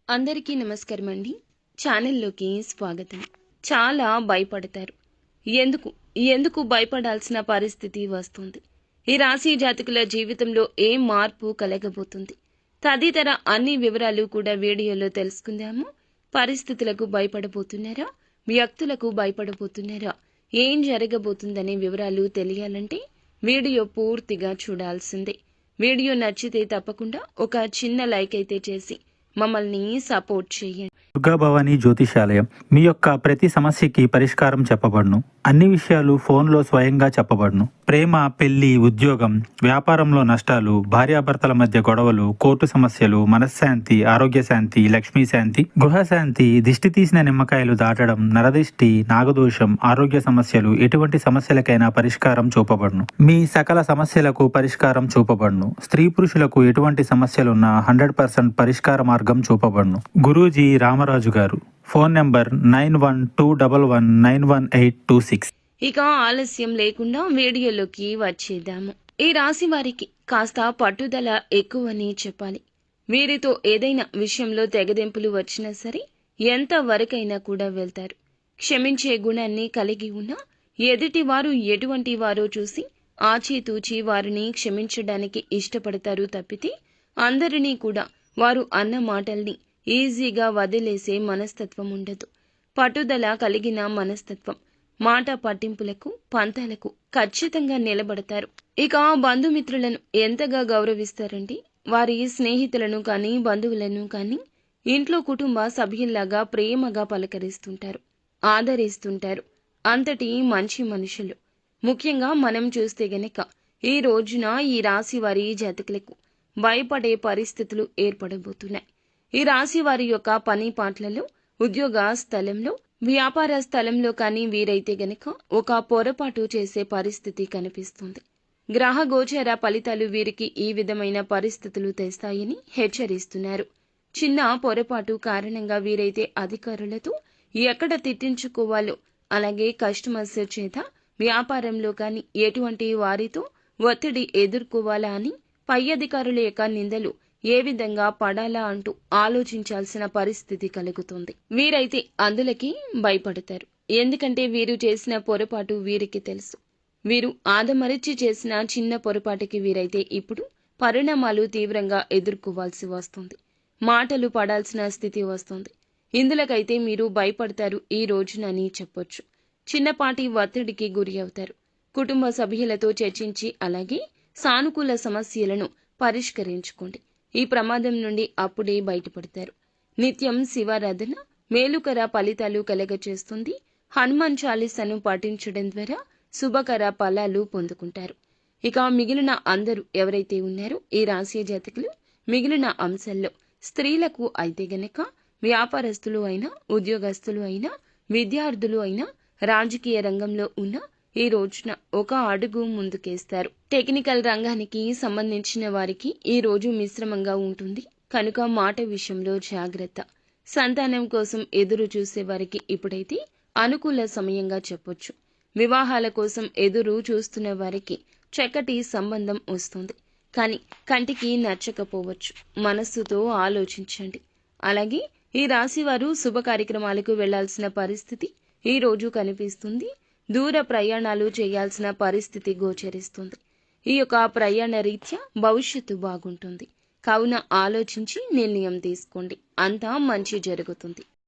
అందరికీ నమస్కారం అండి. ఛానల్లోకి స్వాగతం. చాలా భయపడతారు. ఎందుకు ఎందుకు భయపడాల్సిన పరిస్థితి వస్తుంది? ఈ రాశి జాతకుల జీవితంలో ఏ మార్పు కలగబోతుంది? తదితర అన్ని వివరాలు కూడా వీడియోలో తెలుసుకుందాము. పరిస్థితులకు భయపడబోతున్నారా? వ్యక్తులకు భయపడబోతున్నారా? ఏం జరగబోతుందనే వివరాలు తెలియాలంటే వీడియో పూర్తిగా చూడాల్సిందే. వీడియో నచ్చితే తప్పకుండా ఒక చిన్న లైక్ అయితే చేసి మమ్మల్ని సపోర్ట్ చేయండి. దుర్గాభవాని జ్యోతిషాలయం మీ యొక్క ప్రతి సమస్యకి పరిష్కారం చెప్పబడును. అన్ని విషయాలు ఫోన్లో స్వయంగా చెప్పబడును. ప్రేమ, పెళ్లి, ఉద్యోగం, వ్యాపారంలో నష్టాలు, భార్యాభర్తల మధ్య గొడవలు, కోర్టు సమస్యలు, మనశ్శాంతి, ఆరోగ్య శాంతి, లక్ష్మీ శాంతి, గృహశాంతి, దిష్టి తీసిన నిమ్మకాయలు దాటడం, నరదిష్టి, నాగదోషం, ఆరోగ్య సమస్యలు, ఎటువంటి సమస్యలకైనా పరిష్కారం చూపబడును. మీ సకల సమస్యలకు పరిష్కారం చూపబడును. స్త్రీ పురుషులకు ఎటువంటి సమస్యలున్నా 100% పరిష్కార మార్గం చూపబడును. గురూజీ రామరాజు గారు. Phone number 9121191826. ఇక ఆలస్యం లేకుండా వీడియోలోకి వచ్చేద్దాము. ఈ రాశి వారికి కాస్త పట్టుదల ఎక్కువని చెప్పాలి. వీరితో ఏదైనా విషయంలో తెగదెంపులు వచ్చినా సరే ఎంత వరకైనా కూడా వెళ్తారు. క్షమించే గుణాన్ని కలిగి ఉన్న ఎదుటి వారు ఎటువంటి వారో చూసి ఆచితూచి వారిని క్షమించడానికి ఇష్టపడతారు తప్పితే అందరినీ కూడా వారు అన్న మాటల్ని ఈజీగా వదిలేసే మనస్తత్వం ఉండదు. పట్టుదల కలిగిన మనస్తత్వం. మాట పట్టింపులకు, పంతాలకు ఖచ్చితంగా నిలబడతారు. ఇక బంధుమిత్రులను ఎంతగా గౌరవిస్తారంటే వారి స్నేహితులను కానీ బంధువులను కానీ ఇంట్లో కుటుంబ సభ్యుల్లాగా ప్రేమగా పలకరిస్తుంటారు, ఆదరిస్తుంటారు. అంతటి మంచి మనుషులు. ముఖ్యంగా మనం చూస్తే గనక ఈ రోజున ఈ రాశి వారి జాతకులకు భయపడే పరిస్థితులు ఏర్పడబోతున్నాయి. ఈ రాశి వారి యొక్క పని పాటలలో, ఉద్యోగ స్థలంలో, వ్యాపార స్థలంలో కానీ వీరైతే గనక ఒక పొరపాటు చేసే పరిస్థితి కనిపిస్తుంది. గ్రహ గోచర ఫలితాలు వీరికి ఈ విధమైన పరిస్థితులు తెస్తాయని హెచ్చరిస్తున్నారు. చిన్న పొరపాటు కారణంగా వీరైతే అధికారులతో ఎక్కడ తిట్టించుకోవాలో, అలాగే కస్టమర్స్ చేత వ్యాపారంలో కానీ ఎటువంటి వారితో ఒత్తిడి ఎదుర్కోవాలా అని పై అధికారుల యొక్క నిందలు ఏ విధంగా పడాలా అంటూ ఆలోచించాల్సిన పరిస్థితి కలుగుతుంది. వీరైతే అందులకి భయపడతారు. ఎందుకంటే వీరు చేసిన పొరపాటు వీరికి తెలుసు. వీరు ఆదమరిచి చేసిన చిన్న పొరపాటుకి వీరైతే ఇప్పుడు పరిణామాలు తీవ్రంగా ఎదుర్కోవాల్సి వస్తుంది. మాటలు పడాల్సిన స్థితి వస్తుంది. ఇందులకైతే మీరు భయపడతారు ఈ రోజునని చెప్పొచ్చు. చిన్నపాటి ఒత్తిడికి గురి అవుతారు. కుటుంబ సభ్యులతో చర్చించి అలాగే సానుకూల సమస్యలను పరిష్కరించుకోండి. ఈ ప్రమాదం నుండి అప్పుడే బయటపడతారు. నిత్యం శివారాధన మేలుకర ఫలితాలు కలగచేస్తుంది. హనుమాన్ చాలీసాను పాటించడం ద్వారా శుభకర ఫలాలు పొందుకుంటారు. ఇక మిగిలిన అందరూ ఎవరైతే ఉన్నారో ఈ రాశి జాతకులు మిగిలిన అంశాల్లో స్త్రీలకు అయితే గనక వ్యాపారస్తులు అయినా, ఉద్యోగస్తులు అయినా, విద్యార్థులు అయినా, రాజకీయ రంగంలో ఉన్న ఈ రోజున ఒక అడుగు ముందుకేస్తారు. టెక్నికల్ రంగానికి సంబంధించిన వారికి ఈ రోజు మిశ్రమంగా ఉంటుంది కనుక మాట విషయంలో జాగ్రత్త. సంతానం కోసం ఎదురు చూసే వారికి ఇప్పుడైతే అనుకూల సమయంగా చెప్పొచ్చు. వివాహాల కోసం ఎదురు చూస్తున్న వారికి చక్కటి సంబంధం వస్తుంది. కానీ కంటికి నచ్చకపోవచ్చు. మనస్సుతో ఆలోచించండి. అలాగే ఈ రాశి వారు శుభ కార్యక్రమాలకు వెళ్లాల్సిన పరిస్థితి ఈ రోజు కనిపిస్తుంది. దూర ప్రయాణాలు చేయాల్సిన పరిస్థితి గోచరిస్తుంది. ఈ యొక్క ప్రయాణ రీత్యా భవిష్యత్తు బాగుంటుంది. కావున ఆలోచించి నిర్ణయం తీసుకోండి. అంతా మంచి జరుగుతుంది.